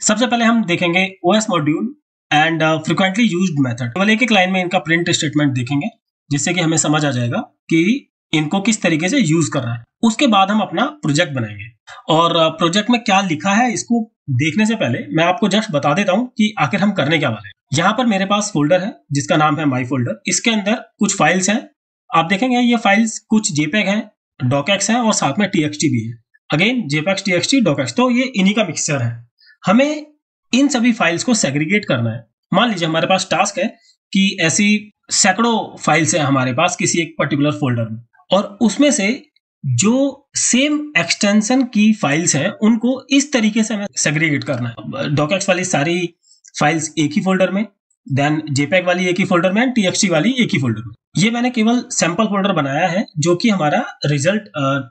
सबसे पहले हम देखेंगे OS module and frequently used method. केवल एक लाइन में इनका प्रिंट स्टेटमेंट देखेंगे जिससे कि हमें समझ आ जाएगा कि इनको किस तरीके से यूज करना है। उसके बाद हम अपना प्रोजेक्ट बनाएंगे और प्रोजेक्ट में क्या लिखा है इसको देखने से पहले मैं आपको जस्ट बता देता हूं कि आखिर हम करने क्या वाले हैं। यहाँ पर मेरे पास फोल्डर है जिसका नाम है माई फोल्डर। इसके अंदर कुछ फाइल्स हैं, आप देखेंगे ये फाइल्स कुछ JPEG हैं, docx है और साथ में TXT भी है। अगेन JPEG, TXT, docx, तो ये इन्हीं का मिक्सचर है। हमें इन सभी फाइल्स को सेग्रीगेट करना है। मान लीजिए हमारे पास टास्क है कि ऐसी सैकड़ों फाइल्स हैं हमारे पास किसी एक पर्टिकुलर फोल्डर में, और उसमें से जो सेम एक्सटेंशन की फाइल्स हैं उनको इस तरीके से हमें सेग्रीगेट करना है। docx वाली सारी फाइल्स एक ही फोल्डर में, देन JPEG वाली एक ही फोल्डर में, TXT वाली एक ही फोल्डर में। ये मैंने केवल सैंपल फोल्डर बनाया है जो कि हमारा रिजल्ट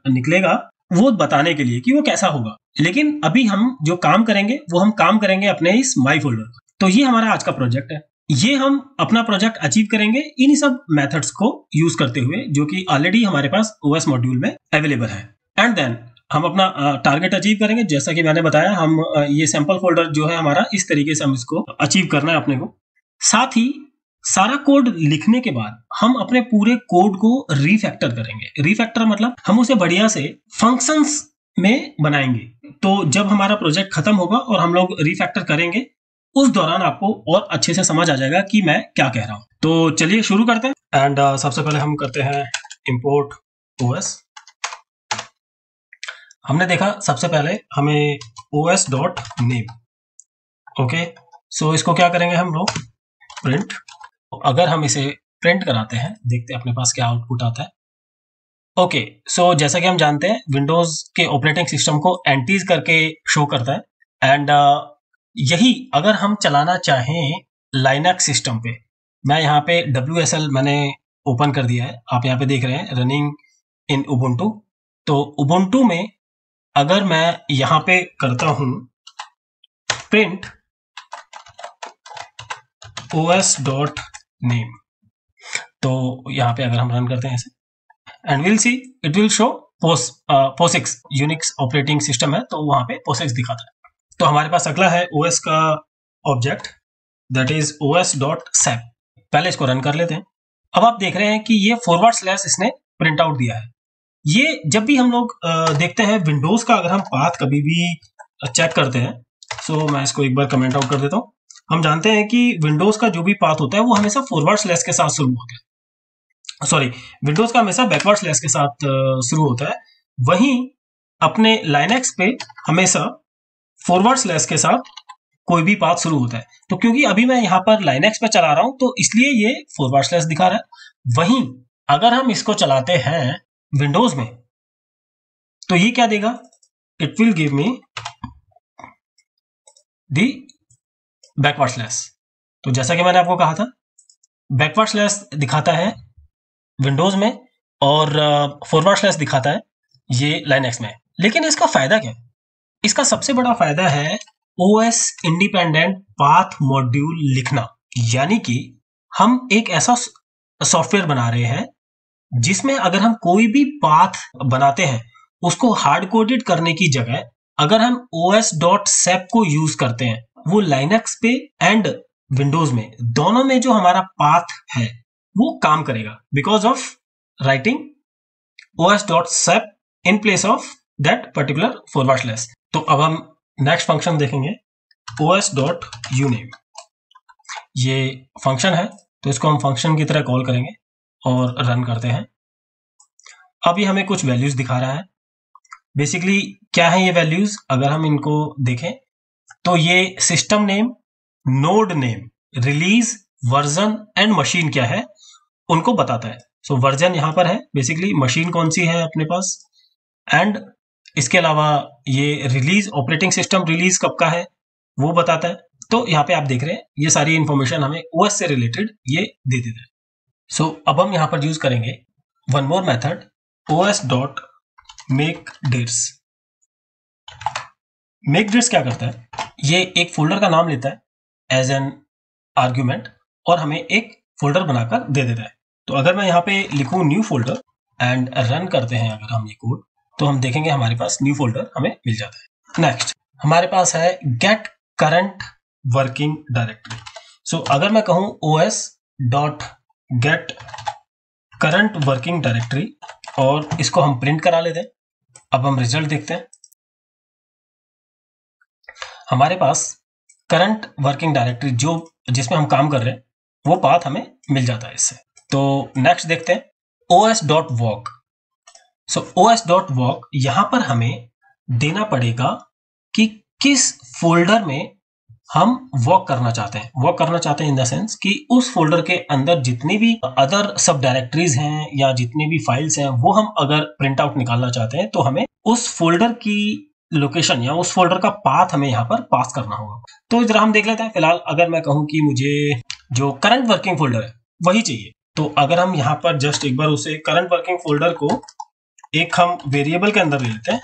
निकलेगा वो बताने के लिए कि वो कैसा होगा। लेकिन अभी हम जो काम करेंगे वो हम काम करेंगे अपने इस माई फोल्डर पर। तो ये हमारा आज का प्रोजेक्ट है। ये हम अपना प्रोजेक्ट अचीव करेंगे इन्हीं सब मेथड्स को यूज करते हुए जो कि ऑलरेडी हमारे पास OS मॉड्यूल में अवेलेबल है। एंड देन हम अपना टारगेट अचीव करेंगे। जैसा कि मैंने बताया, हम ये सैंपल फोल्डर जो है हमारा, इस तरीके से हम इसको अचीव करना है अपने को। साथ ही सारा कोड लिखने के बाद हम अपने पूरे कोड को रीफैक्टर करेंगे। रीफैक्टर मतलब हम उसे बढ़िया से फंक्शंस में बनाएंगे। तो जब हमारा प्रोजेक्ट खत्म होगा और हम लोग रीफैक्टर करेंगे उस दौरान आपको और अच्छे से समझ आ जाएगा कि मैं क्या कह रहा हूं। तो चलिए शुरू करते हैं। एंड सबसे पहले हम करते हैं इंपोर्ट OS। हमने देखा सबसे पहले हमें os.name, ओके। सो इसको क्या करेंगे हम लोग, प्रिंट। अगर हम इसे प्रिंट कराते हैं, देखते हैं अपने पास क्या आउटपुट आता है। ओके, सो जैसा कि हम जानते हैं विंडोज के ऑपरेटिंग सिस्टम को एंटीज करके शो करता है। एंड यही अगर हम चलाना चाहें लाइनक्स सिस्टम पे, मैं यहाँ पे WSL मैंने ओपन कर दिया है, आप यहाँ पे देख रहे हैं रनिंग इन उबुंटू। तो उबुंटू में अगर मैं यहाँ पे करता हूं प्रिंट os.name, तो यहाँ पे अगर हम रन करते हैं इसे and will see it will show POSIX Unix operating system है, तो वहां पे POSIX दिखाता है। तो हमारे पास अगला है OS का ऑब्जेक्ट, दैट इज os.sap। पहले इसको रन कर लेते हैं। अब आप देख रहे हैं कि ये / इसने प्रिंट आउट दिया है। ये जब भी हम लोग देखते हैं विंडोज का, अगर हम पाथ कभी भी चेक करते हैं, सो मैं इसको एक बार कमेंट आउट कर देता हूँ। हम जानते हैं कि विंडोज का जो भी पाथ होता है वो हमेशा / के साथ शुरू होता है। सॉरी, विंडोज का हमेशा / के साथ शुरू होता है। वहीं अपने लाइनक्स पे हमेशा / के साथ कोई भी पाथ शुरू होता है। तो क्योंकि अभी मैं यहाँ पर लाइनक्स पे चला रहा हूं तो इसलिए ये / दिखा रहा है। वहीं अगर हम इसको चलाते हैं विंडोज में तो ये क्या देगा, इट विल गिव मी दी /। तो जैसा कि मैंने आपको कहा था // दिखाता है विंडोज में और / दिखाता है ये लाइनक्स में। लेकिन इसका फायदा क्या है? इसका सबसे बड़ा फायदा है OS इंडिपेंडेंट पाथ मॉड्यूल लिखना। यानी कि हम एक ऐसा सॉफ्टवेयर बना रहे हैं जिसमें अगर हम कोई भी पाथ बनाते हैं उसको हार्ड कोडेड करने की जगह अगर हम os.sap को यूज करते हैं, वो लाइनक्स पे एंड विंडोज में दोनों में जो हमारा पाथ है वो काम करेगा, because of writing os.sap in place of that particular /। तो अब हम नेक्स्ट फंक्शन देखेंगे os.uname। ये फंक्शन है तो इसको हम फंक्शन की तरह कॉल करेंगे और रन करते हैं। अब ये हमें कुछ वैल्यूज दिखा रहा है। बेसिकली क्या है ये वैल्यूज, अगर हम इनको देखें तो ये system name, node name, release, version and machine क्या है उनको बताता है। सो वर्जन यहाँ पर है, बेसिकली मशीन कौन सी है अपने पास, एंड इसके अलावा ये रिलीज, ऑपरेटिंग सिस्टम रिलीज कब का है वो बताता है। तो यहाँ पे आप देख रहे हैं ये सारी इंफॉर्मेशन हमें OS से रिलेटेड ये दे देता है। सो अब हम यहाँ पर यूज करेंगे one more method os.makeDirs। makeDirs क्या करता है, ये एक फोल्डर का नाम लेता है एज एन आर्ग्यूमेंट और हमें एक फोल्डर बनाकर दे देता है। तो अगर मैं यहाँ पे लिखूं न्यू फोल्डर एंड रन करते हैं अगर हम ये कोड, तो हम देखेंगे हमारे पास न्यू फोल्डर हमें मिल जाता है। नेक्स्ट हमारे पास है गेट करंट वर्किंग डायरेक्टरी। सो अगर मैं कहूं os.get करंट वर्किंग डायरेक्टरी और इसको हम प्रिंट करा लेते हैं। अब हम रिजल्ट देखते हैं। हमारे पास करंट वर्किंग डायरेक्टरी जो जिसमें हम काम कर रहे हैं वो पाथ हमें मिल जाता है इससे। तो नेक्स्ट देखते हैं os.walk। सो os.walk यहां पर हमें देना पड़ेगा कि किस फोल्डर में हम वॉक करना चाहते हैं। वॉक करना चाहते हैं इन द सेंस कि उस फोल्डर के अंदर जितनी भी अदर सब डायरेक्टरीज हैं या जितनी भी फाइल्स हैं वो हम अगर प्रिंट आउट निकालना चाहते हैं तो हमें उस फोल्डर की लोकेशन या उस फोल्डर का पाथ हमें यहाँ पर पास करना होगा। तो इधर हम देख लेते हैं। फिलहाल अगर मैं कहूँ कि मुझे जो करंट वर्किंग फोल्डर है वही चाहिए, तो अगर हम यहाँ पर जस्ट एक बार उसे करंट वर्किंग फोल्डर को एक हम वेरिएबल के अंदर ले लेते हैं,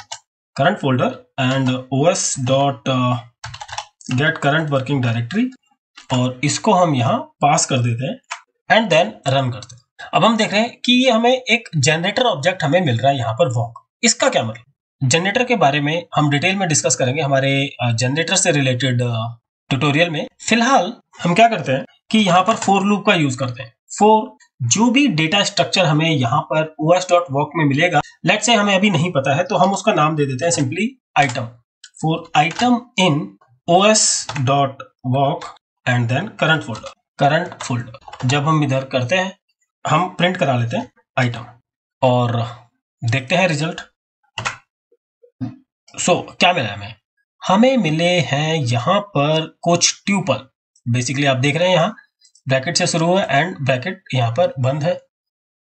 current folder and os.get current working directory, और इसको हम यहाँ पास कर देते हैं एंड देन रन करते हैं। अब हम देख रहे हैं कि ये हमें एक जनरेटर ऑब्जेक्ट हमें मिल रहा है यहाँ पर वॉक। इसका क्या मतलब? जनरेटर के बारे में हम डिटेल में डिस्कस करेंगे हमारे जनरेटर से रिलेटेड ट्यूटोरियल में। फिलहाल हम क्या करते हैं कि यहाँ पर फॉर लूप का यूज करते हैं। फॉर जो भी डेटा स्ट्रक्चर हमें यहाँ पर os.walk में मिलेगा, लेट्स से हमें अभी नहीं पता है तो हम उसका नाम दे देते हैं simply item. For item in os.walk and then current folder. जब हम इधर करते हैं हम प्रिंट करा लेते हैं आइटम और देखते हैं रिजल्ट। सो क्या मिला हमें मिले हैं यहाँ पर कुछ ट्यूपल। बेसिकली आप देख रहे हैं यहाँ ब्रैकेट से शुरू है एंड ब्रैकेट यहाँ पर बंद है।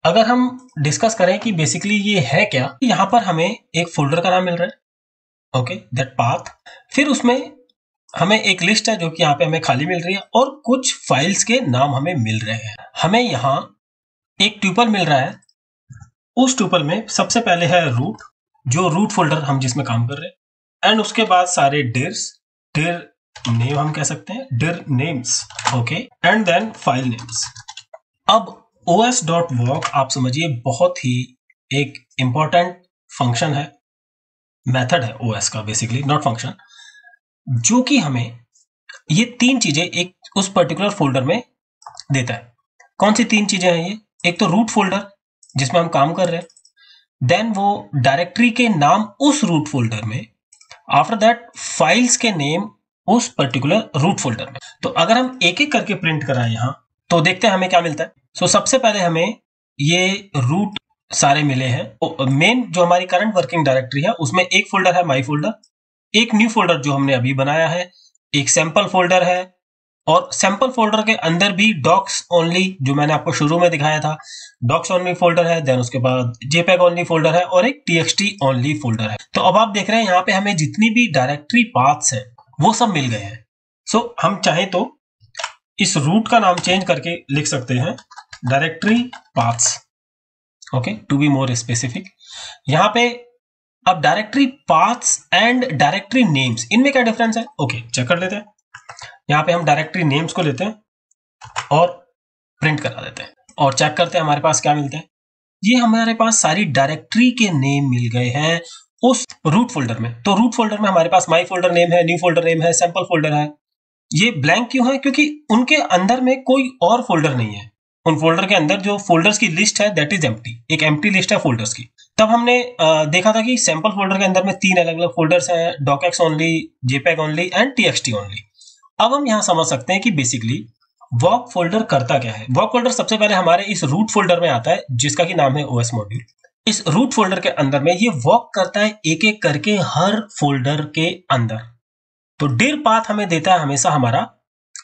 अगर हम डिस्कस करें कि बेसिकली ये है क्या, यहाँ पर हमें एक फोल्डर का नाम मिल रहा है, ओके, दैट पाथ। फिर उसमें हमें एक लिस्ट है जो कि यहाँ पे हमें खाली मिल रही है और कुछ फाइल्स के नाम हमें मिल रहे हैं। हमें यहाँ एक ट्यूपल मिल रहा है, उस ट्यूपल में सबसे पहले है रूट, जो रूट फोल्डर हम जिसमें काम कर रहे हैं, एंड उसके बाद सारे डिर नेम हम कह सकते हैं, dir names, okay, and then file names. अब os.walk आप समझिए बहुत ही एक इंपॉर्टेंट फंक्शन है, मेथड है os का बेसिकली, नॉट फंक्शन, जो कि हमें ये तीन चीजें एक उस पर्टिकुलर फोल्डर में देता है। कौन सी तीन चीजें हैं ये? एक तो रूट फोल्डर जिसमें हम काम कर रहे हैं, देन वो डायरेक्टरी के नाम उस रूट फोल्डर में, आफ्टर दैट फाइल्स के नेम उस पर्टिकुलर रूट फोल्डर में। तो अगर हम एक एक करके प्रिंट कराएं यहाँ तो देखते हैं हमें क्या मिलता है। सो सबसे पहले हमें ये रूट सारे मिले हैं। मेन जो हमारी करंट वर्किंग डायरेक्टरी है उसमें एक फोल्डर है माई फोल्डर, एक न्यू फोल्डर जो हमने अभी बनाया है, एक सैंपल फोल्डर है, और सैंपल फोल्डर के अंदर भी डॉक्स ओनली जो मैंने आपको शुरू में दिखाया था, डॉक्स ओनली फोल्डर है, देन उसके बाद जेपेग ओनली फोल्डर है और एक टीएक्सटी ओनली फोल्डर है। तो अब आप देख रहे हैं यहाँ पे हमें जितनी भी डायरेक्टरी पाथ्स है वो सब मिल गए हैं। सो हम चाहें तो इस रूट का नाम चेंज करके लिख सकते हैं directory paths, okay, to be more specific. यहाँ पे अब directory paths and directory names, इनमें क्या डिफरेंस है? ओके, चेक कर लेते हैं। यहाँ पे हम डायरेक्टरी नेम्स को लेते हैं और प्रिंट करा देते हैं और चेक करते हैं हमारे पास क्या मिलता है। ये हमारे पास सारी डायरेक्टरी के नेम मिल गए हैं उस रूट फोल्डर में। तो रूट फोल्डर में हमारे पास माई फोल्डर नेम है, न्यू फोल्डर नेम है, सैंपल फोल्डर है। ये ब्लैंक क्यों है? क्योंकि उनके अंदर में कोई और फोल्डर नहीं है। उन फोल्डर के अंदर जो फोल्डर्स की लिस्ट है दैट इज एम्प्टी, एक एम्प्टी लिस्ट है फोल्डर्स की। तब हमने देखा था कि सैंपल फोल्डर के अंदर में तीन अलग अलग फोल्डर्स हैं, docx only, JPEG only and TXT only. अब हम यहाँ समझ सकते हैं कि बेसिकली वॉक फोल्डर करता क्या है। वॉक फोल्डर सबसे पहले हमारे इस रूट फोल्डर में आता है जिसका कि नाम है ओएस मॉड्यूल। इस रूट फोल्डर के अंदर में ये वॉक करता है एक एक करके हर फोल्डर के अंदर। तो डिर पाथ हमें देता है हमेशा हमारा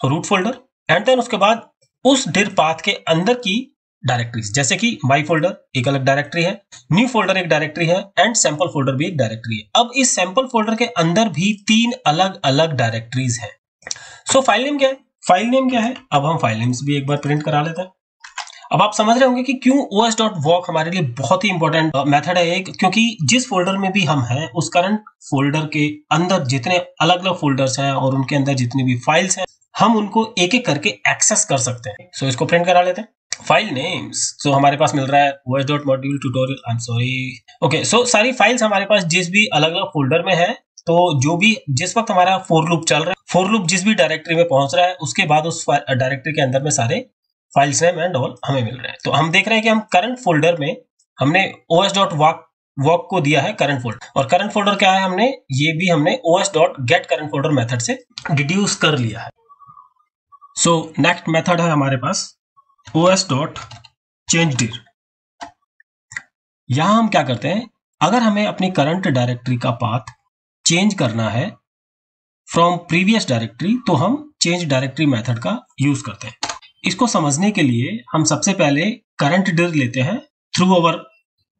रूट फोल्डर, एंड देन उसके बाद उस डिर पाथ के अंदर की डायरेक्टरीज, जैसे कि माई फोल्डर एक अलग डायरेक्टरी है, न्यू फोल्डर एक डायरेक्टरी है एंड सैंपल फोल्डर भी एक डायरेक्टरी है। अब इस सैंपल फोल्डर के अंदर भी तीन अलग अलग डायरेक्टरीज हैं। सो फाइल नेम क्या है? फाइल नेम क्या है? अब हम फाइल नेम्स भी एक बार प्रिंट करा लेते हैं। अब आप समझ रहे होंगे कि क्यों os.walk हमारे लिए बहुत ही इंपॉर्टेंट मेथड है एक, क्योंकि जिस फोल्डर में भी हम हैं उस करंट फोल्डर के अंदर जितने अलग अलग फोल्डर्स हैं और उनके अंदर जितनी भी फाइल्स हैं हम उनको एक एक करके एक्सेस कर सकते हैं। सो इसको प्रिंट करा लेते हैं। फाइल नेम्स, सो हमारे पास मिल रहा है os.module tutorial, I am sorry, okay. So सारी फाइल्स हमारे पास जिस भी अलग अलग फोल्डर में है तो जो भी जिस वक्त हमारा फॉर लूप चल रहा है, फॉर लूप जिस भी डायरेक्टरी में पहुंच रहा है उसके बाद उस डायरेक्टरी के अंदर में सारे फाइल्स नेम एंड ऑल हमें मिल रहे हैं। तो हम देख रहे हैं कि हम करंट फोल्डर में हमने os.walk को दिया है करंट फोल्डर, और करंट फोल्डर क्या है, हमने os.get current folder मेथड से डिड्यूस कर लिया है। सो नेक्स्ट मेथड है हमारे पास os.changedir। यहां हम क्या करते हैं, अगर हमें अपनी करंट डायरेक्टरी का पाथ चेंज करना है फ्रॉम प्रीवियस डायरेक्टरी, तो हम चेंज डायरेक्टरी मेथड का यूज करते हैं। इसको समझने के लिए हम सबसे पहले करंट dir लेते हैं through our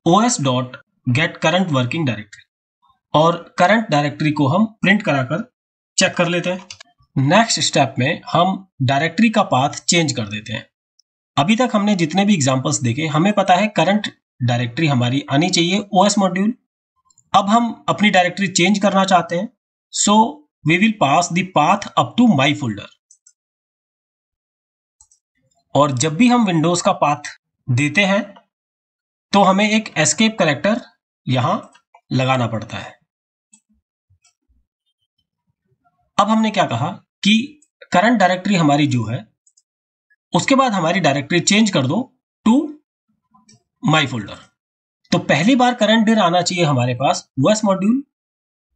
os.get current working directory, और करंट डायरेक्टरी को हम प्रिंट कराकर चेक कर लेते हैं। नेक्स्ट स्टेप में हम डायरेक्टरी का पाथ चेंज कर देते हैं। अभी तक हमने जितने भी एग्जांपल्स देखे, हमें पता है करंट डायरेक्टरी हमारी आनी चाहिए OS मॉड्यूल। अब हम अपनी डायरेक्टरी चेंज करना चाहते हैं, so we will pass the path up to my folder. और जब भी हम विंडोज का पाथ देते हैं तो हमें एक एस्केप कैरेक्टर यहां लगाना पड़ता है। अब हमने क्या कहा कि करंट डायरेक्टरी हमारी जो है, उसके बाद हमारी डायरेक्टरी चेंज कर दो टू माई फोल्डर। तो पहली बार करंट dir आना चाहिए हमारे पास OS मॉड्यूल,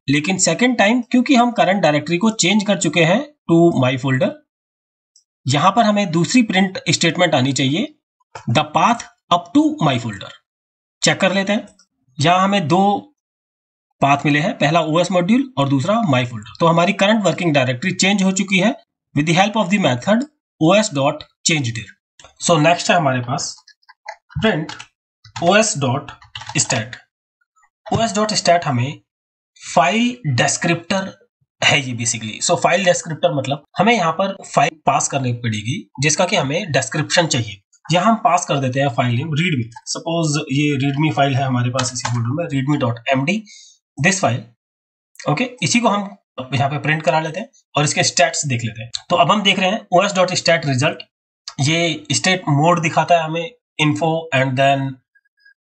लेकिन सेकेंड टाइम क्योंकि हम करंट डायरेक्टरी को चेंज कर चुके हैं टू माई फोल्डर, यहां पर हमें दूसरी प्रिंट स्टेटमेंट आनी चाहिए the path up to my folder. Check कर लेते हैं, यहां हमें दो पाथ मिले हैं, पहला OS मॉड्यूल और दूसरा माई फोल्डर। तो हमारी करंट वर्किंग डायरेक्टरी चेंज हो चुकी है with the help of the method os.changedir। So next है हमारे पास प्रिंट os.stat। os.stat हमें फाइल डेस्क्रिप्टर है ये बेसिकली। सो फाइल डेस्क्रिप्टर मतलब हमें यहाँ पर फाइल पास करनी पड़ेगी जिसका कि हमें डिस्क्रिप्शन चाहिए। यहाँ हम पास कर देते हैं फाइल नेम readme। सपोज ये readme फाइल है हमारे पास इसी फोल्डर में, readme.md दिस फाइल। ओके, इसी को हम यहाँ पे प्रिंट करा लेते हैं और इसके स्टैट्स देख लेते हैं। तो अब हम देख रहे हैं os.stat रिजल्ट, ये स्टेट मोड दिखाता है हमें, इन्फो, एंड देन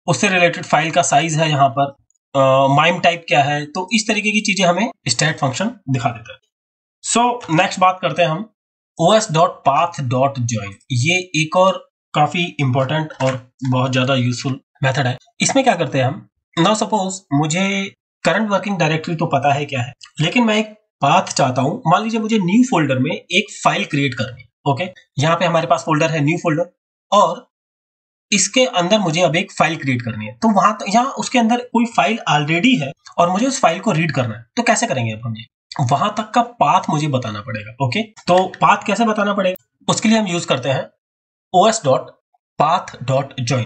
उससे रिलेटेड फाइल का साइज है यहाँ पर, माइम टाइप क्या है, तो इस तरीके की चीजें हमें स्टैट फंक्शन दिखा देता है। सो नेक्स्ट बात करते हैं हम os.path.join। ये एक और काफी इंपॉर्टेंट और बहुत ज्यादा यूजफुल मेथड है। इसमें क्या करते हैं हम, नाउ सपोज मुझे करंट वर्किंग डायरेक्टरी तो पता है क्या है, लेकिन मैं एक पाथ चाहता हूं। मान लीजिए मुझे न्यू फोल्डर में एक फाइल क्रिएट करनी है। ओके, यहाँ पे हमारे पास फोल्डर है न्यू फोल्डर, और इसके अंदर मुझे अब एक फाइल क्रिएट करनी है। तो यहाँ उसके अंदर कोई फाइल ऑलरेडी है और मुझे उस फाइल को रीड करना है। तो कैसे करेंगे अब हम ये, वहां तक का पाथ मुझे बताना पड़ेगा। ओके, तो पाथ कैसे बताना पड़ेगा, उसके लिए हम यूज करते हैं os.path.join।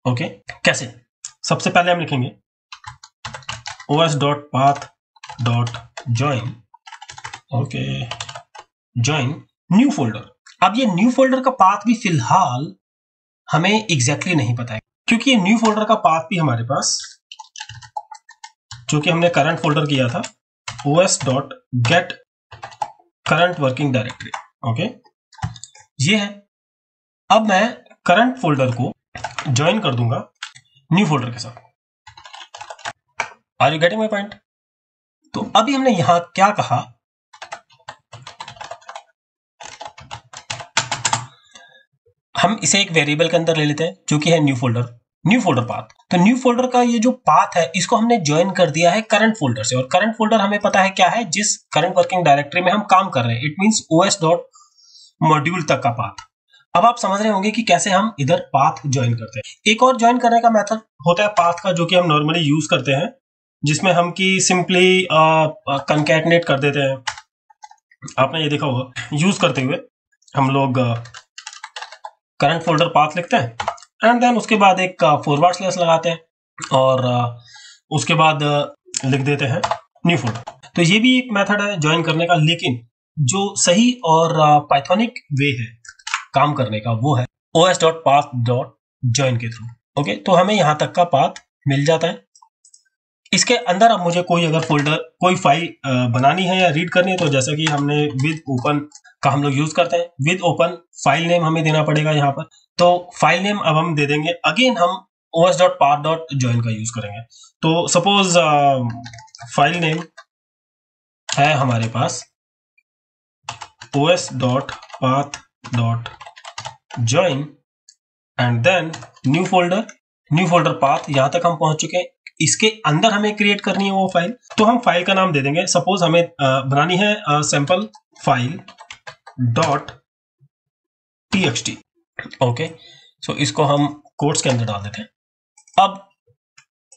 ओके, कैसे, सबसे पहले हम लिखेंगे os.path.join। Okay, join new folder. अब ये न्यू फोल्डर का पाथ भी फिलहाल हमें एग्जैक्टली नहीं पता है, क्योंकि ये न्यू फोल्डर का पाथ भी हमारे पास, जो कि हमने करंट फोल्डर किया था, os.get current working directory। Okay, ये है। अब मैं करंट फोल्डर को ज्वाइन कर दूंगा न्यू फोल्डर के साथ। Are you getting my point? तो अभी हमने यहां क्या कहा, हम इसे एक वेरिएबल के अंदर ले लेते हैं जो कि है न्यू फोल्डर पाथ। तो न्यू फोल्डर का ये जो पाथ है, इसको हमने ज्वाइन कर दिया है करंट फोल्डर से, और करंट फोल्डर हमें पता है क्या है, जिस करंट वर्किंग डायरेक्टरी में हम काम कर रहे हैं। इट मींस os.module तक का पाथ। अब आप समझ रहे होंगे कि कैसे हम इधर पाथ ज्वाइन करते हैं। एक और ज्वाइन करने का मेथड होता है पाथ का, जो कि हम नॉर्मली यूज करते हैं, जिसमें हम की सिंपली कंकैटनेट कर देते हैं। आपने ये देखा होगा, यूज करते हुए हम लोग करंट फोल्डर पाथ लिखते हैं एंड देन उसके बाद एक फॉरवर्ड स्लैश लगाते हैं और उसके बाद लिख देते हैं न्यू फोल्डर। तो ये भी एक मेथड है ज्वाइन करने का, लेकिन जो सही और पाइथोनिक वे है काम करने का वो है os.path.join के थ्रू। ओके, तो हमें यहां तक का पाथ मिल जाता है। इसके अंदर अब मुझे कोई अगर फोल्डर, कोई फाइल बनानी है या रीड करनी है, तो जैसा कि हमने विद ओपन का हम लोग यूज करते हैं, विद ओपन फाइल नेम हमें देना पड़ेगा यहाँ पर। तो फाइल नेम अब हम दे देंगे, अगेन हम os.path.join का यूज करेंगे। तो सपोज फाइल नेम है हमारे पास os.path.join and then new folder path, यहां तक हम पहुंच चुके हैं। इसके अंदर हमें क्रिएट करनी है वो फाइल, तो हम फाइल का नाम दे देंगे, सपोज हमें बनानी है sample file dot TXT. Okay, so इसको हम कोट्स के अंदर डाल देते हैं। अब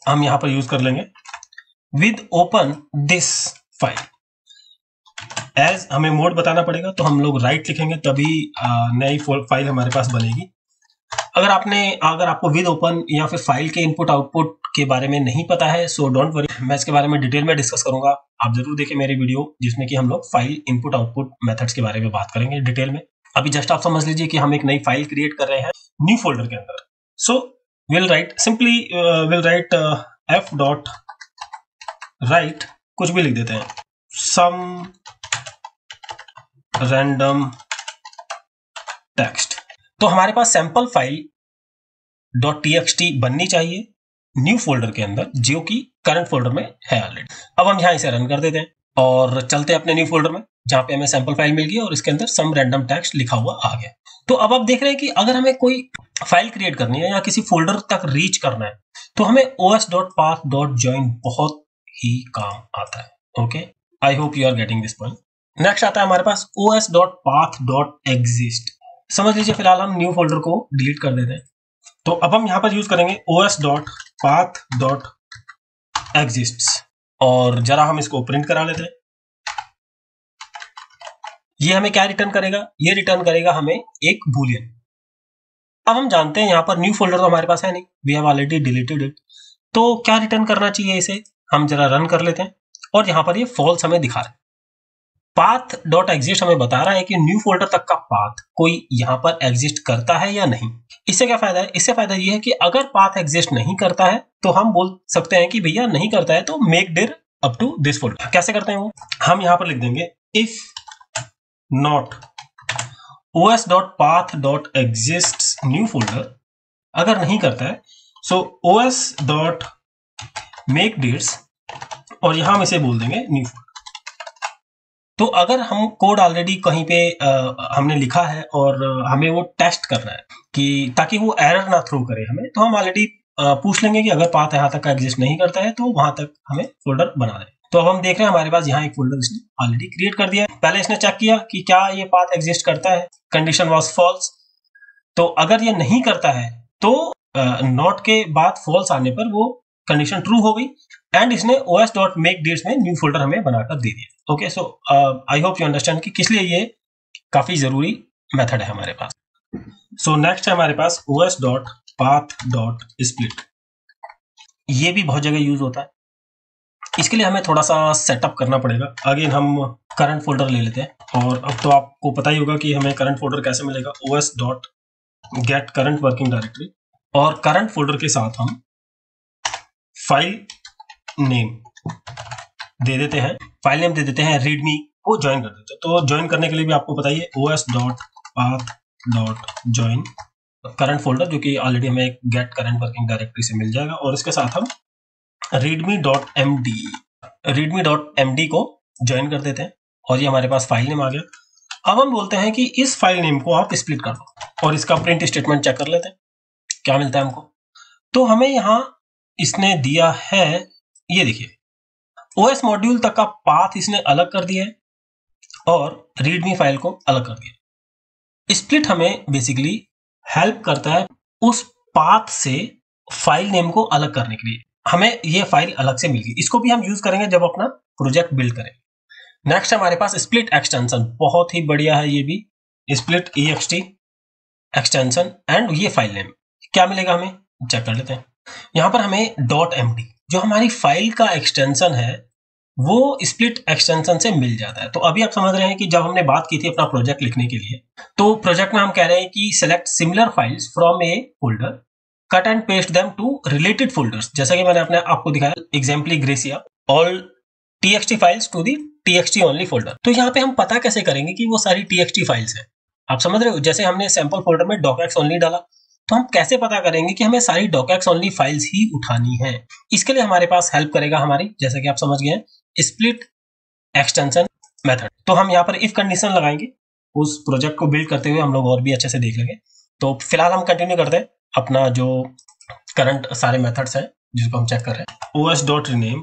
हम यहां पर यूज कर लेंगे with open this file as, हमें मोड बताना पड़ेगा, तो हम लोग राइट लिखेंगे तभी नई फाइल हमारे पास बनेगी। अगर आपको विद ओपन या फिर फाइल के इनपुट आउटपुट के बारे में नहीं पता है, सो डोंट वरी, मैं इसके बारे में डिटेल में डिस्कस करूंगा। आप जरूर देखें मेरी वीडियो जिसमें कि हम लोग फाइल इनपुट आउटपुट मेथड्स के बारे में बात करेंगे डिटेल में। अभी जस्ट आप समझ लीजिए कि हम एक नई फाइल क्रिएट कर रहे हैं न्यू फोल्डर के अंदर। So will write F dot right, कुछ भी लिख देते हैं, सम रैंडम टेक्स्ट। तो हमारे पास सैंपल फाइल डॉट टीएक्सटी बननी चाहिए न्यू फोल्डर के अंदर, जो कि करंट फोल्डर में है ऑलरेडी। अब हम यहां इसे रन कर देते हैं और चलते हैं अपने न्यू फोल्डर में, जहां पे हमें सैंपल फाइल मिल गई और इसके अंदर सम रैंडम टेक्स्ट लिखा हुआ आ गया। तो अब आप देख रहे हैं कि अगर हमें कोई फाइल क्रिएट करनी है या किसी फोल्डर तक रीच करना है, तो हमें os.path.join बहुत ही काम आता है। Okay, I hope you are getting this point. Next आता है हमारे पास os.path.exist। समझ लीजिए फिलहाल हम न्यू फोल्डर को डिलीट कर देते हैं, तो अब हम यहां पर यूज करेंगे os.path.exists और जरा हम इसको प्रिंट करा लेते हैं। ये हमें क्या रिटर्न करेगा? ये रिटर्न करेगा हमें एक बूलियन। अब हम जानते हैं यहां पर न्यू फोल्डर तो हमारे पास है नहीं, we have already deleted it, तो क्या रिटर्न करना चाहिए इसे? हम जरा रन कर लेते हैं और यहां पर ये फॉल्स हमें दिखा रहा है। पाथ डॉट एग्जिस्ट हमें बता रहा है कि न्यू फोल्डर तक का पाथ कोई यहां पर एग्जिस्ट करता है या नहीं। इससे क्या फायदा है? इससे फायदा ये है कि अगर पाथ एग्जिस्ट नहीं करता है तो हम बोल सकते हैं कि भैया नहीं करता है तो make dir up to this folder. कैसे करते हैं वो? हम यहां पर लिख देंगे if not os.path.exists new folder, अगर नहीं करता है सो os.makeDirs और यहां हम इसे बोल देंगे न्यू फोल्डर। तो अगर हम कोड ऑलरेडी कहीं पे हमने लिखा है और हमें वो टेस्ट करना है कि ताकि वो एरर ना थ्रो करे हमें, तो हम ऑलरेडी पूछ लेंगे कि अगर पाथ यहाँ तक का एग्जिस्ट नहीं करता है तो वहां तक हमें फोल्डर बना दें। तो अब हम देख रहे हैं हमारे पास यहाँ एक फोल्डर इसने ऑलरेडी क्रिएट कर दिया है। पहले इसने चेक किया कि क्या ये पाथ एग्जिस्ट करता है, कंडीशन वाज फॉल्स। तो अगर ये नहीं करता है तो नॉट के बाद फॉल्स आने पर वो कंडीशन ट्रू हो गई एंड इसने os.makeDirs में न्यू फोल्डर हमें बनाकर दे दिया। Okay, so I hope you understand कि किस लिए ये काफी जरूरी मेथड है हमारे पास। सो नेक्स्ट है हमारे पास os.path.split। ये भी बहुत जगह यूज होता है। इसके लिए हमें थोड़ा सा सेटअप करना पड़ेगा। अगेन हम करंट फोल्डर ले लेते हैं और अब तो आपको पता ही होगा कि हमें करंट फोल्डर कैसे मिलेगा, os.get current working directory और करंट फोल्डर के साथ हम फाइल नेम दे देते हैं, रीडमी को ज्वाइन कर देते हैं। तो ज्वाइन करने के लिए भी आपको बताइए os.path.join करंट फोल्डर, जो कि ऑलरेडी हमें गेट करंट वर्किंग डायरेक्टरी से मिल जाएगा और इसके साथ हम readme.md को ज्वाइन कर देते हैं और ये हमारे पास फाइल नेम आ गया। अब हम बोलते हैं कि इस फाइल नेम को आप स्प्लिट कर दो और इसका प्रिंट स्टेटमेंट चेक कर लेते हैं क्या मिलता है हमको। तो हमें यहां इसने दिया है, ये देखिए OS मॉड्यूल तक का पाथ इसने अलग कर दिया है और रीडमी फाइल को अलग कर दिया। स्प्लिट हमें बेसिकली हेल्प करता है उस पाथ से फाइल नेम को अलग करने के लिए। हमें ये फाइल अलग से मिल गई, इसको भी हम यूज करेंगे जब अपना प्रोजेक्ट बिल्ड करेंगे। नेक्स्ट हमारे पास स्प्लिट एक्सटेंशन, बहुत ही बढ़िया है ये भी, स्प्लिट ext एक्सटेंशन एंड ये फाइल नेम क्या मिलेगा हमें चेक कर लेते हैं। यहां पर हमें .md जो हमारी फाइल का एक्सटेंशन है वो स्प्लिट एक्सटेंशन से मिल जाता है। तो अभी आप समझ रहे हैं कि जब हमने बात की थी अपना प्रोजेक्ट लिखने के लिए, तो प्रोजेक्ट में हम कह रहे हैं कि select similar files from a folder, cut and paste them to related folders, जैसा कि मैंने अपने आपको दिखाया exempli gratia, all txt files to the txt only folder. तो यहाँ पे हम पता कैसे करेंगे कि वो सारी txt फाइल्स है? आप समझ रहे हो, जैसे हमने सैंपल फोल्डर में docx ओनली डाला, तो हम कैसे पता करेंगे कि हमें सारी docx ओनली फाइल्स ही उठानी है? इसके लिए हमारे पास हेल्प करेगा हमारी, जैसा कि आप समझ गए, स्प्लिट एक्सटेंशन मेथड। तो हम यहाँ पर इफ कंडीशन लगाएंगे, उस प्रोजेक्ट को बिल्ड करते हुए हम लोग और भी अच्छे से देख लेंगे। तो फिलहाल हम कंटिन्यू करते हैं अपना जो करंट सारे मेथड्स हैं जिसको हम चेक कर रहे हैं। os.rename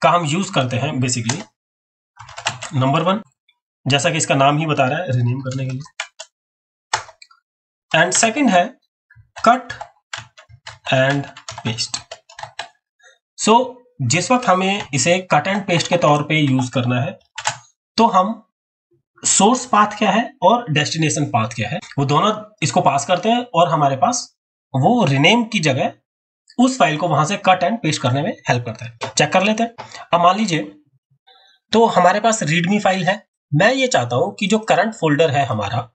का हम यूज करते हैं बेसिकली नंबर 1, जैसा कि इसका नाम ही बता रहा है, रिनेम करने के लिए। एंड सेकंड है कट एंड पेस्ट। सो जिस वक्त हमें इसे कट एंड पेस्ट के तौर पे यूज करना है, तो हम सोर्स पाथ क्या है और डेस्टिनेशन पाथ क्या है वो दोनों इसको पास करते हैं, और हमारे पास वो रिनेम की जगह उस फाइल को वहां से कट एंड पेस्ट करने में हेल्प करता है। चेक कर लेते हैं। अब मान लीजिए तो हमारे पास रीडमी फाइल है, मैं ये चाहता हूं कि जो करंट फोल्डर है हमारा,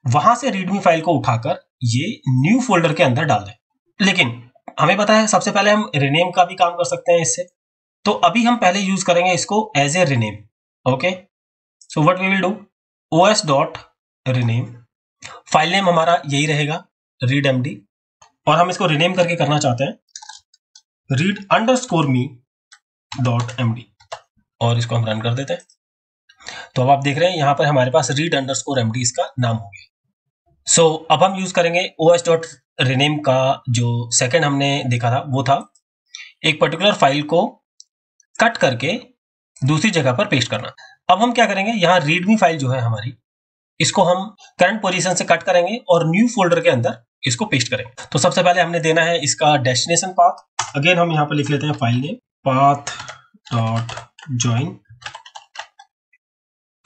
वहां से रीडमी फाइल को उठाकर ये न्यू फोल्डर के अंदर डाल दें। लेकिन हमें पता है सबसे पहले हम रिनेम का भी काम कर सकते हैं इससे, तो अभी हम पहले यूज करेंगे इसको as a rename. Okay, so what we will do, os.rename, file name हमारा यही रहेगा readmd, और हम इसको रिनेम करके करना चाहते हैं read_me.md, और इसको हम रन कर देते हैं। तो अब आप देख रहे हैं यहां पर हमारे पास read_md इसका नाम हो गया। सो अब हम यूज करेंगे os.rename का जो सेकंड हमने देखा था, वो था एक पर्टिकुलर फाइल को कट करके दूसरी जगह पर पेस्ट करना। अब हम क्या करेंगे, यहाँ रीडमी फाइल जो है हमारी, इसको हम करंट पोजीशन से कट करेंगे और न्यू फोल्डर के अंदर इसको पेस्ट करेंगे। तो सबसे पहले हमने देना है इसका डेस्टिनेशन पाथ। अगेन हम यहाँ पर लिख लेते हैं file name path dot join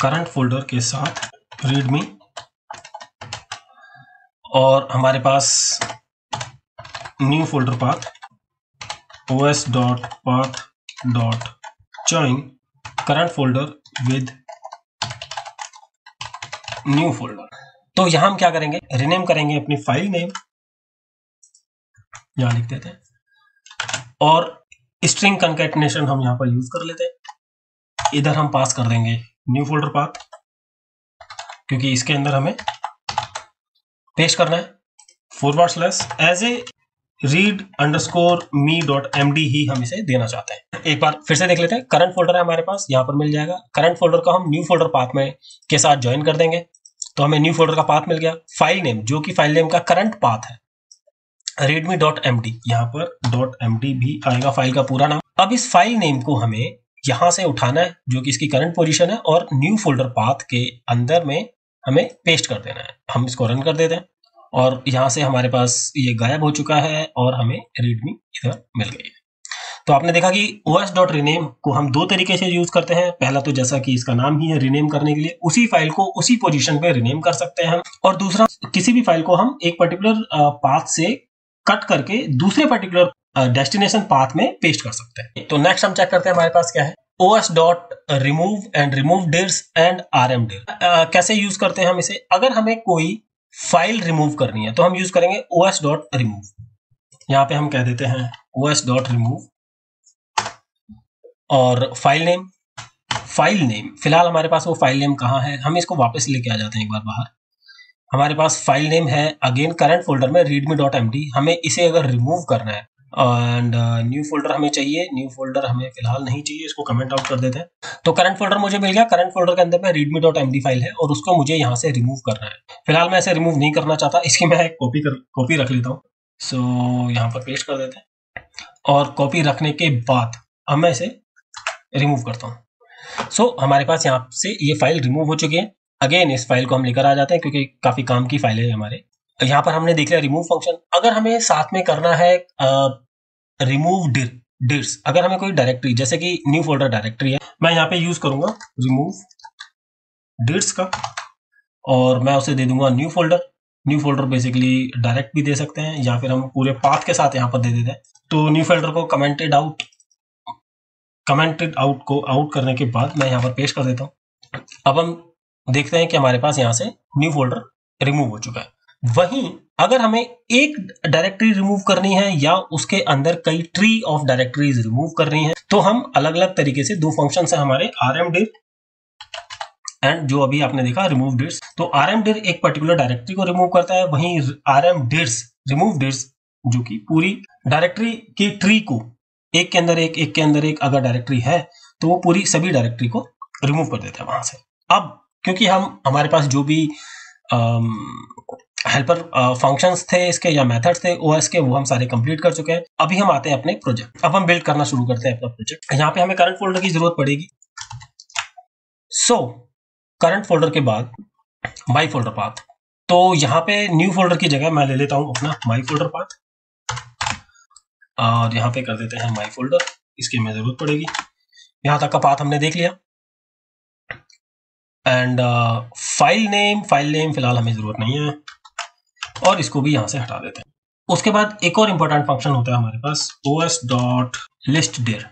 current folder के साथ रीडमी, और हमारे पास new folder path os.path dot join current folder with new folder. तो यहां हम क्या करेंगे, रिनेम करेंगे अपनी फाइल नेम, यहां लिख देते हैं, और स्ट्रिंग कंकैटिनेशन हम यहां पर यूज कर लेते हैं। इधर हम पास कर देंगे न्यू फोल्डर पाथ, क्योंकि इसके अंदर हमें पेस्ट करना है, / एज ए read_me.md ही हम इसे देना चाहते हैं। एक बार फिर से देख लेते हैं। करंट फोल्डर है हमारे पास, यहां पर मिल जाएगा। करंट फोल्डर को हम न्यू फोल्डर पाथ में के साथ ज्वाइन कर देंगे, तो हमें न्यू फोल्डर का पाथ मिल गया। फाइल नेम जो कि फाइल नेम का करंट पाथ है readme.md, यहां पर .md भी आएगा फाइल का पूरा नाम। अब इस फाइल नेम को हमें यहां से उठाना है जो कि इसकी करंट पोजीशन है, और न्यू फोल्डर पाथ के अंदर में हमें पेस्ट कर देना है। हम इसको रन कर देते हैं, और यहां से हमारे पास ये गायब हो चुका है और हमें रीडमी इधर मिल गई है। तो आपने देखा कि os.rename को हम दो तरीके से यूज करते हैं। पहला तो जैसा कि इसका नाम ही है, रिनेम करने के लिए, उसी फाइल को उसी पोजीशन पे रिनेम कर सकते हैं हम, और दूसरा किसी भी फाइल को हम एक पर्टिकुलर पाथ से कट करके दूसरे पर्टिकुलर डेस्टिनेशन पाथ में पेस्ट कर सकते हैं। तो नेक्स्ट हम चेक करते हैं हमारे पास क्या है, os.remove and removedIrs and rmdir। कैसे यूज करते हैं हम इसे, अगर हमें कोई फाइल रिमूव करनी है तो हम यूज करेंगे os.remove। यहां पे हम कह देते हैं os.remove, और फाइल नेम फिलहाल हमारे पास वो फाइल नेम कहाँ है, हम इसको वापस लेके आ जाते हैं एक बार बाहर। हमारे पास फाइल नेम है अगेन करंट फोल्डर में readme.md, हमें इसे अगर रिमूव करना है, एंड न्यू फोल्डर हमें चाहिए, न्यू फोल्डर हमें फिलहाल नहीं चाहिए, इसको कमेंट आउट कर देते हैं। तो करंट फोल्डर मुझे मिल गया, करंट फोल्डर के अंदर में readme.md फाइल है, और उसको मुझे यहाँ से रिमूव करना है। फिलहाल मैं इसे रिमूव नहीं करना चाहता, इसकी मैं एक कॉपी रख लेता हूँ। सो यहाँ पर पेस्ट कर देते हैं, और कॉपी रखने के बाद अब मैं इसे रिमूव करता हूँ। सो हमारे पास यहाँ से ये फाइल रिमूव हो चुकी है। अगेन इस फाइल को हम लेकर आ जाते हैं क्योंकि काफी काम की फाइल है हमारे। यहाँ पर हमने देख लिया रिमूव फंक्शन। अगर हमें साथ में करना है रिमूव डिर्स, अगर हमें कोई डायरेक्टरी जैसे कि न्यू फोल्डर डायरेक्टरी है, मैं यहाँ पे यूज करूंगा रिमूव डिर्स का, और मैं उसे दे दूंगा न्यू फोल्डर बेसिकली डायरेक्ट भी दे सकते हैं, या फिर हम पूरे पाथ के साथ यहाँ पर दे देते हैं। तो न्यू फोल्डर को कमेंटेड आउट को आउट करने के बाद मैं यहाँ पर पेस्ट कर देता हूँ। अब हम देखते हैं कि हमारे पास यहाँ से न्यू फोल्डर रिमूव हो चुका है। वहीं अगर हमें एक डायरेक्टरी रिमूव करनी है या उसके अंदर कई ट्री ऑफ डायरेक्टरीज रिमूव करनी है, तो हम अलग अलग तरीके से दो फंक्शन है हमारे rmdir एंड जो अभी आपने देखा रिमूव डिर्स। तो rmdir एक पर्टिकुलर डायरेक्टरी को रिमूव करता है, वहीं rmdirs रिमूव डिर्स जो कि पूरी डायरेक्टरी की ट्री को एक के अंदर एक अगर डायरेक्टरी है तो वो पूरी सभी डायरेक्टरी को रिमूव कर देता है वहां से। अब क्योंकि हमारे पास जो भी हेल्पर फंक्शंस थे इसके या मेथड्स थे ओएस के, वो हम सारे कंप्लीट कर चुके हैं। अभी हम आते हैं अपने प्रोजेक्ट। अब हम बिल्ड करना शुरू करते हैं अपना प्रोजेक्ट। यहाँ पे हमें करंट फोल्डर की जरूरत पड़ेगी। सो करंट फोल्डर के बाद माई फोल्डर पाथ। तो यहाँ पे न्यू फोल्डर की जगह मैं ले लेता हूँ अपना माई फोल्डर पाथ, और यहाँ पे कर देते हैं माई फोल्डर। इसकी हमें जरूरत पड़ेगी। यहाँ तक का पाथ हमने देख लिया। एंड फाइल नेम फिलहाल हमें जरूरत नहीं है, और इसको भी यहाँ से हटा देते हैं। उसके बाद एक और इंपॉर्टेंट फंक्शन होता है हमारे पास os.listdir।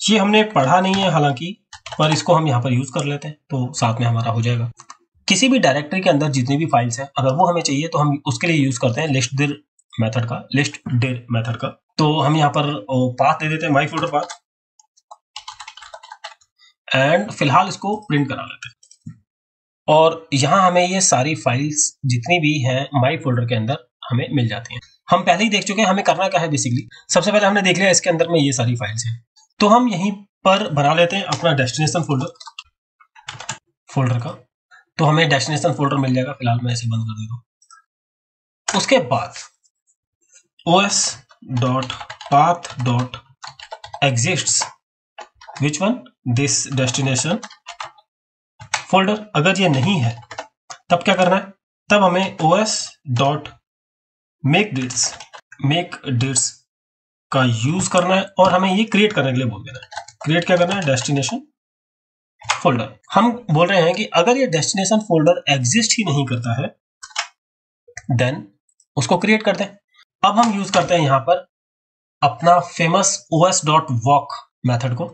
ये हमने पढ़ा नहीं है हालांकि, पर इसको हम यहाँ पर यूज कर लेते हैं तो साथ में हमारा हो जाएगा। किसी भी डायरेक्टरी के अंदर जितनी भी फाइल्स हैं, अगर वो हमें चाहिए तो हम उसके लिए यूज करते हैं listdir मेथड का। तो हम यहाँ पर पाथ दे देते हैं माई फोल्डर पाथ, एंड फिलहाल इसको प्रिंट करा लेते हैं। और यहाँ हमें ये सारी फाइल्स जितनी भी हैं माई फोल्डर के अंदर हमें मिल जाती हैं। हम पहले ही देख चुके हैं हमें करना क्या है। बेसिकली सबसे पहले हमने देख लिया इसके अंदर में ये सारी फाइल्स हैं, तो हम यहीं पर बना लेते हैं अपना डेस्टिनेशन फोल्डर का। तो हमें डेस्टिनेशन फोल्डर मिल जाएगा। फिलहाल मैं इसे बंद कर देता हूँ। उसके बाद os.path.exists which one? this destination folder। अगर ये नहीं है तब क्या करना है? तब हमें os.makeDirs का यूज करना है, और हमें ये क्रिएट करने के लिए बोल देना है। क्रिएट क्या करना है? Destination folder. हम बोल रहे हैं कि अगर ये डेस्टिनेशन फोल्डर एग्जिस्ट ही नहीं करता है देन उसको क्रिएट करते हैं। अब हम यूज करते हैं यहाँ पर अपना फेमस os.walk मेथड को।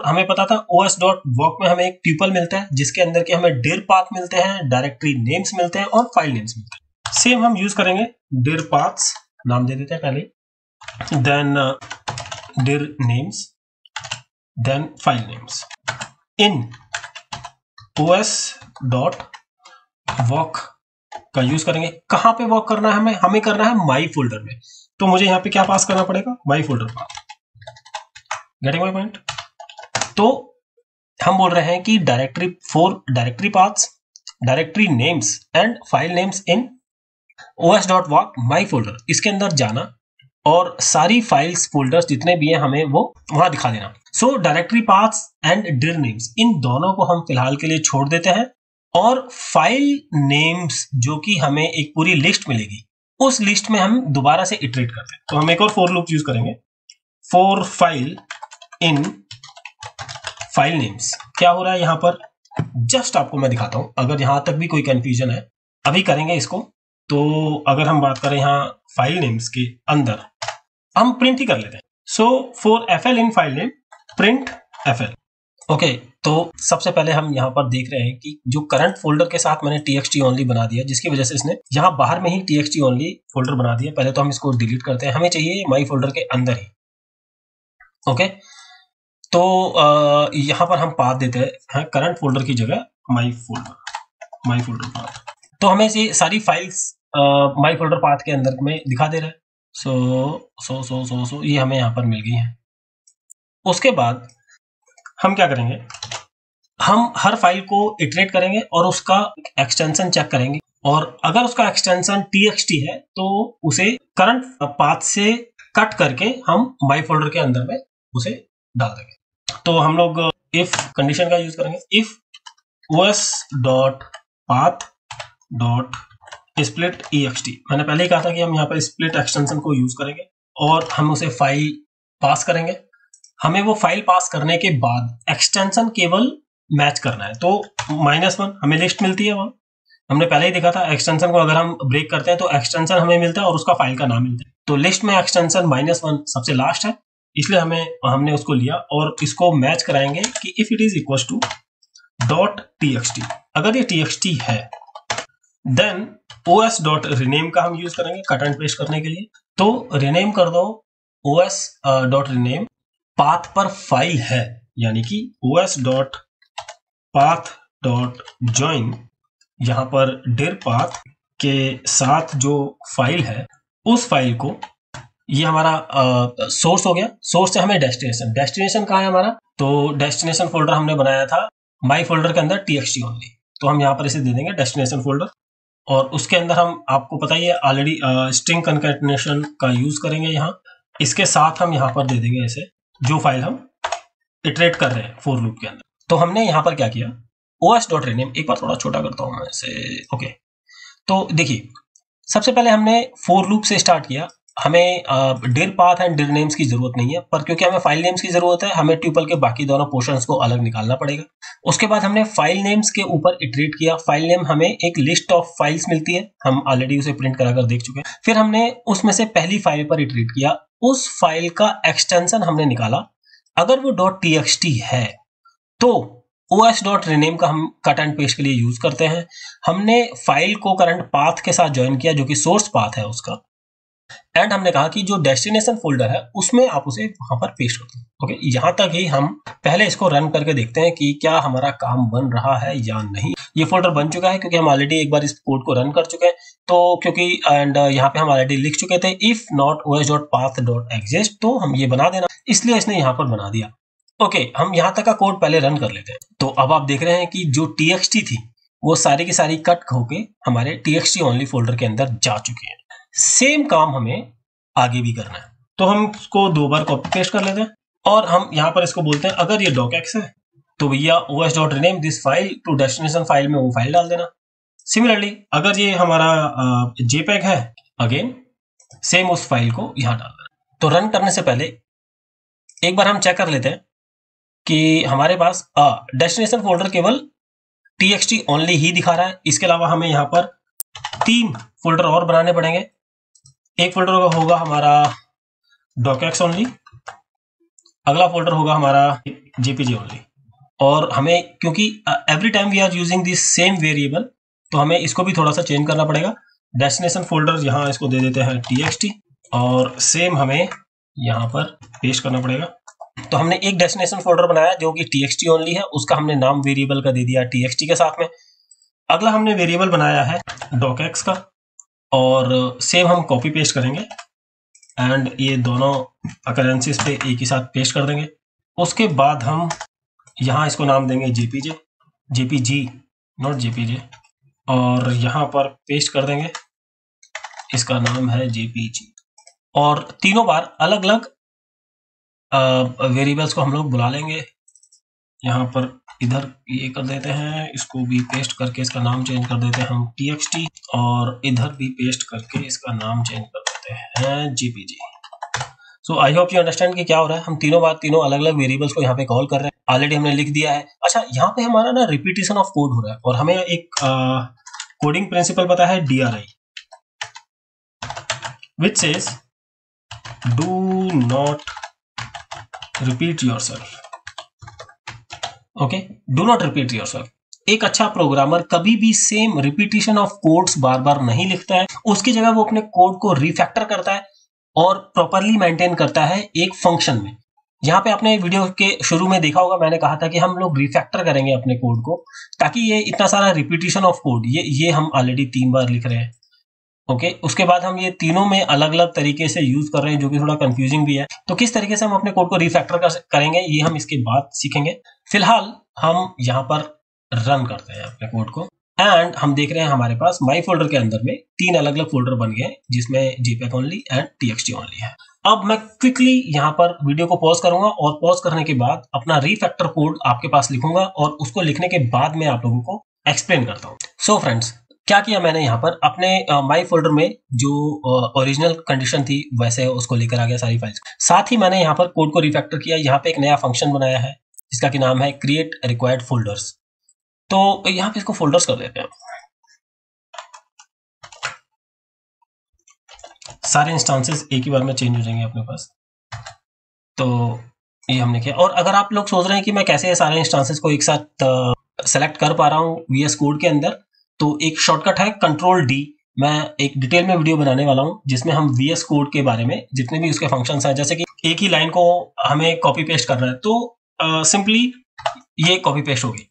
हमें पता था os.walk में हमें एक ट्यूपल मिलता है जिसके अंदर के हमें dir path मिलते हैं, डायरेक्टरी नेम्स मिलते हैं और फाइल नेम्स मिलते हैं। सेम हम यूज करेंगे dir paths नाम दे देते हैं पहले, then dir names, then file names. इन os.walk का यूज करेंगे। कहां पे वॉक करना है हमें करना है माई फोल्डर में। तो मुझे यहाँ पे क्या पास करना पड़ेगा? My folder path. Getting my point? तो हम बोल रहे हैं कि directory paths, directory names and file names in os.walk my folder, इसके अंदर जाना और सारी फाइल्स फोल्डर्स जितने भी हैं हमें वो वहां दिखा देना। So directory paths and dir names इन दोनों को हम फिलहाल के लिए छोड़ देते हैं, और फाइल नेम्स जो कि हमें एक पूरी लिस्ट मिलेगी उस लिस्ट में हम दोबारा से इटरेट करते हैं। तो हम एक और फॉर लूप यूज करेंगे, for file in file names. क्या हो रहा है यहाँ पर? जस्ट आपको मैं दिखाता हूं, अगर यहां तक भी कोई कंफ्यूजन है अभी करेंगे इसको। तो अगर हम बात करें यहाँ फाइल नेम्स के अंदर हम प्रिंट ही कर लेते हैं। So for fl in file name print fl। Okay, तो सबसे पहले हम यहाँ पर देख रहे हैं कि जो करंट फोल्डर के साथ मैंने txt ओनली बना दिया, जिसकी वजह से इसने यहाँ बाहर में ही txt ओनली फोल्डर बना दिया। पहले तो हम इसको डिलीट करते हैं, हमें चाहिए माई फोल्डर के अंदर ही। ओके, तो यहाँ पर हम पाथ देते हैं करंट फोल्डर की जगह माई फोल्डर पाथ। तो हमें ये सारी फाइल्स माई फोल्डर पाथ के अंदर में दिखा दे रहा है। सो ये हमें यहाँ पर मिल गई है। उसके बाद हम क्या करेंगे? हम हर फाइल को इटरेट करेंगे और उसका एक्सटेंशन चेक करेंगे, और अगर उसका एक्सटेंशन txt है तो उसे करंट पाथ से कट करके हम माई फोल्डर के अंदर में उसे डाल देंगे। तो हम लोग इफ कंडीशन का यूज करेंगे, इफ os.path.splitext। मैंने पहले ही कहा था कि हम यहाँ पर स्प्लिट एक्सटेंशन को यूज करेंगे और हम उसे फाइल पास करेंगे। हमें वो फाइल पास करने के बाद एक्सटेंशन केवल मैच करना है। तो -1 हमें लिस्ट मिलती है, वहां हमने पहले ही देखा था। एक्सटेंशन को अगर हम ब्रेक करते हैं तो एक्सटेंशन हमें मिलता है और उसका फाइल का नाम मिलता है। तो लिस्ट में एक्सटेंशन -1 सबसे लास्ट है, इसलिए हमने उसको लिया और इसको मैच कराएंगे कि if it is equal to .txt। अगर ये txt है देन os.rename का हम यूज करेंगे कट एंड पेस्ट करने के लिए। तो रिनेम कर दो os.rename पाथ पर फाइल है, यानी कि os.path.join यहां पर dir path के साथ जो फाइल है उस फाइल को ये हमारा सोर्स हो गया। सोर्स से हमें डेस्टिनेशन, डेस्टिनेशन कहाँ है हमारा, तो डेस्टिनेशन फोल्डर हमने बनाया था माई फोल्डर के अंदर txt ओनली, तो हम यहाँ पर इसे दे देंगे डेस्टिनेशन फोल्डर। और उसके अंदर हम, आपको पता ही है ऑलरेडी, स्ट्रिंग कंकैटिनेशन का यूज करेंगे यहाँ। इसके साथ हम यहाँ पर दे देंगे ऐसे जो फाइल हम इटरेट कर रहे हैं फॉर लूप के अंदर। तो हमने यहाँ पर क्या किया, os.rename, एक बार थोड़ा छोटा करता हूँ मैं इसे, ओके। तो देखिए सबसे पहले हमने फॉर लूप से स्टार्ट किया। हमें dir path and dir names की जरूरत नहीं है, पर क्योंकि हमें फाइल नेम्स की जरूरत है, हमें ट्यूपल के बाकी दोनों पोर्शंस को अलग निकालना पड़ेगा। उसके बाद हमने फाइल नेम्स के ऊपर इटरेट किया। फाइल नेम हमें एक लिस्ट ऑफ फाइल्स मिलती है, हम ऑलरेडी उसे प्रिंट कराकर देख चुके हैं। फिर हमने उसमें से पहली फाइल पर इटरेट किया, उस फाइल का एक्सटेंशन हमने निकाला। अगर वो .txt है तो os.rename का हम कट एंड पेस्ट के लिए यूज करते हैं। हमने फाइल को करंट पाथ के साथ ज्वाइन किया जो कि सोर्स पाथ है उसका, एंड हमने कहा कि जो डेस्टिनेशन फोल्डर है उसमें आप उसे वहां पर पेस्ट कर दो। ओके, यहां तक ही हम पहले इसको रन करके देखते हैं कि क्या हमारा काम बन रहा है या नहीं। ये फोल्डर बन चुका है क्योंकि हम ऑलरेडी एक बार इस कोड को रन कर चुके हैं। तो क्योंकि एंड यहाँ पे हम ऑलरेडी लिख चुके थे इफ नॉट os.path.exist, तो हम ये बना देना, इसलिए इसने यहाँ पर बना दिया। ओके, हम यहाँ तक का कोड पहले रन कर लेते हैं। तो अब आप देख रहे हैं कि जो txt थी वो सारी की सारी कट होके हमारे txt ओनली फोल्डर के अंदर जा चुकी है। सेम काम हमें आगे भी करना है, तो हम इसको 2 बार कॉपी पेस्ट कर लेते हैं और हम यहाँ पर इसको बोलते हैं अगर ये docx है तो भैया os.rename this file to destination file में वो फाइल डाल देना। सिमिलरली अगर ये हमारा jpeg है, अगेन सेम उस फाइल को यहाँ डाल देना। तो रन करने से पहले एक बार हम चेक कर लेते हैं कि हमारे पास डेस्टिनेशन फोल्डर केवल txt ओनली ही दिखा रहा है। इसके अलावा हमें यहाँ पर 3 फोल्डर और बनाने पड़ेंगे। एक फोल्डर होगा हमारा docx ओनली, अगला फोल्डर होगा हमारा jpg ओनली, और हमें क्योंकि every time we are using this same variable तो हमें इसको भी थोड़ा सा चेंज करना पड़ेगा। डेस्टिनेशन फोल्डर यहाँ इसको दे देते हैं txt और सेम हमें यहाँ पर पेस्ट करना पड़ेगा। तो हमने एक डेस्टिनेशन फोल्डर बनाया जो कि txt ओनली है, उसका हमने नाम वेरिएबल का दे दिया txt के साथ में। अगला हमने वेरिएबल बनाया है docx का और सेम हम कॉपी पेस्ट करेंगे एंड ये दोनों अकरेंसेस पे एक ही साथ पेस्ट कर देंगे। उसके बाद हम यहाँ इसको नाम देंगे jpg नॉट jpj, और यहाँ पर पेस्ट कर देंगे, इसका नाम है jpg। और तीनों बार अलग अलग वेरिएबल्स को हम लोग बुला लेंगे। यहाँ पर इधर ये कर देते हैं, इसको भी पेस्ट करके इसका नाम चेंज कर देते हैं हम txt, और इधर भी पेस्ट करके इसका नाम चेंज कर देते हैं jpg। So I hope you understand कि क्या हो रहा है। हम तीनों अलग अलग वेरिएबल्स को यहाँ पे कॉल कर रहे हैं, ऑलरेडी हमने लिख दिया है। अच्छा, यहाँ पे हमारा ना रिपीटेशन ऑफ कोड हो रहा है और हमें एक कोडिंग प्रिंसिपल पता है DRI, which says do not repeat yourself। Okay, do not repeat yourself. एक अच्छा प्रोग्रामर कभी भी सेम रिपीटिशन ऑफ कोड्स बार बार नहीं लिखता है, उसकी जगह वो अपने कोड को रिफैक्टर करता है और प्रॉपरली मेंटेन करता है एक फंक्शन में। यहाँ पे आपने वीडियो के शुरू में देखा होगा, मैंने कहा था कि हम लोग रिफैक्टर करेंगे अपने कोड को ताकि ये इतना सारा रिपीटिशन ऑफ कोड ये हम ऑलरेडी 3 बार लिख रहे हैं। ओके, उसके बाद हम ये तीनों में अलग अलग तरीके से यूज कर रहे हैं जो कि थोड़ा कंफ्यूजिंग भी है। तो किस तरीके से हम अपने कोड को रिफैक्टर करेंगे ये हम इसके बाद सीखेंगे। फिलहाल हम यहाँ पर रन करते हैं अपने कोड को एंड हम देख रहे हैं हमारे पास माई फोल्डर के अंदर में 3 अलग अलग फोल्डर बन गए जिसमें jpeg only and txt only है। अब मैं क्विकली यहाँ पर वीडियो को पॉज करूंगा और पॉज करने के बाद अपना रिफैक्टर कोड आपके पास लिखूंगा और उसको लिखने के बाद मैं आप लोगों को एक्सप्लेन करता हूँ। सो फ्रेंड्स, क्या किया मैंने यहाँ पर अपने माई फोल्डर में जो ओरिजिनल कंडीशन थी वैसे उसको लेकर आ गया सारी फाइल्स। साथ ही मैंने यहाँ पर कोड को रिफैक्टर किया, यहाँ पे एक नया फंक्शन बनाया है जिसका कि नाम है क्रिएट रिक्वायर्ड फोल्डर्स। तो यहाँ पे इसको फोल्डर्स कर देते हैं, सारे इंस्टांसेस एक ही बार में चेंज हो जाएंगे अपने पास। तो ये हमने किया। और अगर आप लोग सोच रहे हैं कि मैं कैसे सारे इंस्टांसेस को एक साथ सेलेक्ट कर पा रहा हूँ VS कोड के अंदर, तो एक शॉर्टकट है Ctrl+D। मैं एक डिटेल में वीडियो बनाने वाला हूं जिसमें हम VS कोड के बारे में जितने भी उसके फंक्शंस हैं, जैसे कि एक ही लाइन को हमें कॉपी पेस्ट करना है तो सिंपली ये कॉपी पेस्ट होगी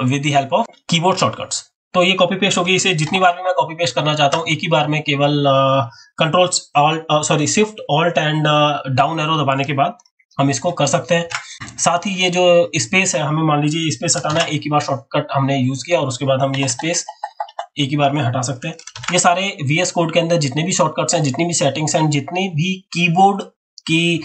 with the help of keyboard shortcuts. तो ये कॉपी पेस्ट होगी। इसे जितनी बार भी मैं कॉपी पेस्ट करना चाहता हूँ एक ही बार में केवल shift alt and down arrow दबाने के बाद हम इसको कर सकते हैं। साथ ही ये जो स्पेस है, हमें मान लीजिए स्पेस हटाना है, एक ही बार शॉर्टकट हमने यूज किया और उसके बाद हम ये स्पेस एक ही बार में हटा सकते हैं। ये सारे VS कोड के अंदर जितने भी शॉर्टकट्स हैं, जितनी भी सेटिंग्स हैं, जितनी भी कीबोर्ड की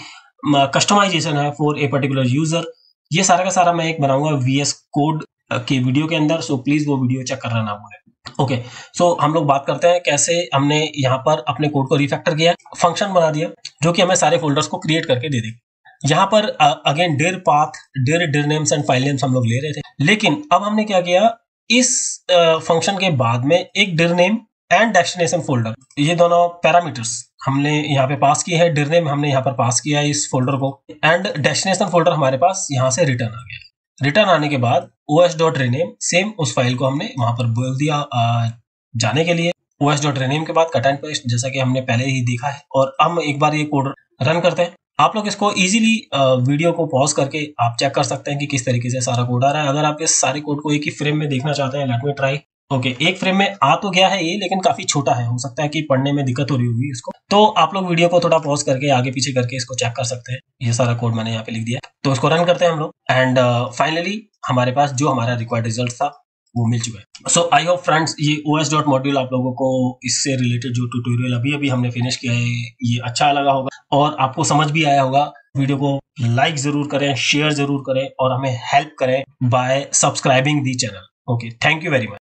कस्टमाइजेशन है फॉर ए पर्टिकुलर यूजर, ये सारा का सारा मैं एक बनाऊंगा VS कोड के वीडियो के अंदर। सो प्लीज वो वीडियो चेक करना ना भूलें। ओके, सो हम लोग बात करते हैं कैसे हमने यहाँ पर अपने कोड को रिफैक्टर किया, फंक्शन बना दिया जो कि हमें सारे फोल्डर्स को क्रिएट करके दे देगा। यहाँ पर again dir path, dir names and file names हम लोग ले रहे थे, लेकिन अब हमने क्या किया, इस फंक्शन के बाद में एक dir name and destination folder, ये दोनों पैरामीटर्स हमने यहाँ पे पास किए हैं। dir name हमने यहाँ पर पास किया है इस फोल्डर को, एंड डेस्टिनेशन फोल्डर हमारे पास यहाँ से रिटर्न आ गया। रिटर्न आने के बाद os.rename, सेम उस फाइल को हमने वहां पर बोल दिया जाने के लिए। os.rename के बाद कट एंड पेस्ट, जैसा कि हमने पहले ही देखा है। और हम एक बार ये कोड रन करते हैं। आप लोग इसको इजीली वीडियो को पॉज करके आप चेक कर सकते हैं कि किस तरीके से सारा कोड आ रहा है। अगर आप इस सारे कोड को एक ही फ्रेम में देखना चाहते हैं, लेट मी ट्राई। ओके, एक फ्रेम में आ तो गया है ये, लेकिन काफी छोटा है, हो सकता है कि पढ़ने में दिक्कत हो रही होगी इसको। तो आप लोग वीडियो को थोड़ा पॉज करके आगे पीछे करके इसको चेक कर सकते हैं। ये सारा कोड मैंने यहाँ पे लिख दिया, तो इसको रन करते हैं हम लोग, एंड फाइनली हमारे पास जो हमारा रिक्वायर्ड रिजल्ट था वो मिल चुका है। सो आई होप फ्रेंड्स, ये os.module आप लोगों को इससे रिलेटेड जो ट्यूटोरियल अभी अभी हमने फिनिश किया है ये अच्छा लगा होगा और आपको समझ भी आया होगा। वीडियो को लाइक जरूर करें, शेयर जरूर करें और हमें हेल्प करें bye subscribing the channel. Okay, thank you very much.